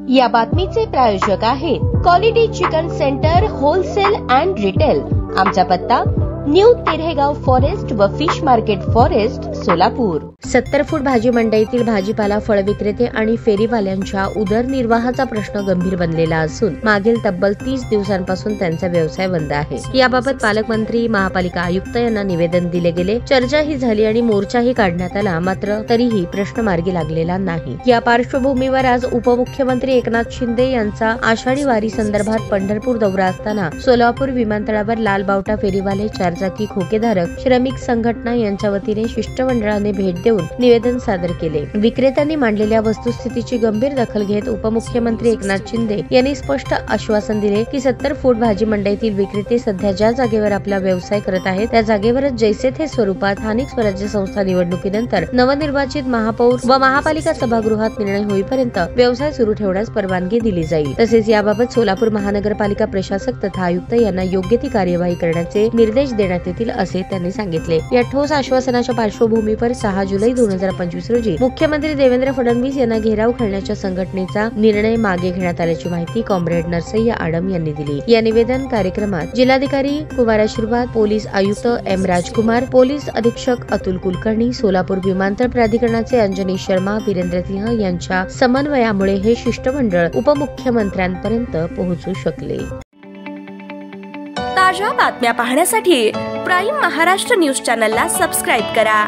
या बातमीचे प्रायोजक आहेत quality chicken centre wholesale and retail. आमचा पत्ता न्यू तिरेगाव फॉरेस्ट व फिश मार्केट फॉरेस्ट सोलापूर। 70 फूट भाजी मंडईतील भाजीपाला फळ विक्रेते आणि फेरीवाल्यांच्या उदरनिर्वाहाचा प्रश्न गंभीर बनलेला असून मागील तब्बल 30 दिवसांपासून त्यांचा व्यवसाय बंद आहे। याबाबत पालकमंत्री महापालिका आयुक्त यांना निवेदन दिले गेले, चर्चाही झाली आणि मोर्चाही काढण्यात आला, मात्र तरीही प्रश्न मार्गी लागलेला नाही। या पार्श्वभूमीवर आज उपमुख्यमंत्री एकनाथ शिंदे यांचा आषाढी वारी संदर्भात पंढरपूर दौरा असताना सोलापूर विमानतळावर लाल बावटा फेरीवाले, चारचाकी खोकेधारक, श्रमिक संघटना यांच्या वतीने शिष्टमंडळाने भेट देऊन निवेदन सादर केले। विक्रेत्यांनी मांडलेल्या वस्तुस्थितीची गंभीर दखल घेत उपमुख्यमंत्री एकनाथ शिंदे यांनी स्पष्ट आश्वासन दिले की 70 फूट भाजी मंडईतील विक्रेते सध्या ज्या जागेवर आपला व्यवसाय करत आहेत त्या जागेवरच जैसे थे स्वरूपात स्थानिक स्वराज्य संस्था निवडणुकीनंतर नवनिर्वाचित महापौर व महापालिका सभागृहात निर्णय होईपर्यंत व्यवसाय सुरू ठेवण्यास परवानगी दिली जाईल। तसेच याबाबत सोलापूर महानगरपालिका प्रशासक तथा आयुक्त यांना योग्य ती कार्यवाही करण्याचे निर्देश देण्यात येतील असे त्यांनी सांगितले। या ठोस आश्वासनाच्या पार्श्वभूमीवर 6 जुलै 2025 रोजी मुख्यमंत्री देवेंद्र फडणवीस यांना घेराव घालण्याच्या संघटनेचा निर्णय मागे घेण्यात आल्याची माहिती कॉम्रेड नरसय्या आडम यांनी दिली। या निवेदन कार्यक्रमात जिल्हाधिकारी कुमार आशीर्वाद, पोलीस आयुक्त एम राजकुमार, पोलीस अधीक्षक अतुल कुलकर्णी, सोलापूर विमानतळ प्राधिकरणाचे अंजनी शर्मा, वीरेंद्र सिंह यांच्या समन्वयामुळे हे शिष्टमंडळ उपमुख्यमंत्र्यांपर्यंत पोहोचू शकले। ताज्या बातम्या पाहण्यासाठी प्राईम महाराष्ट्र न्यूज चॅनलला सबस्क्राईब करा।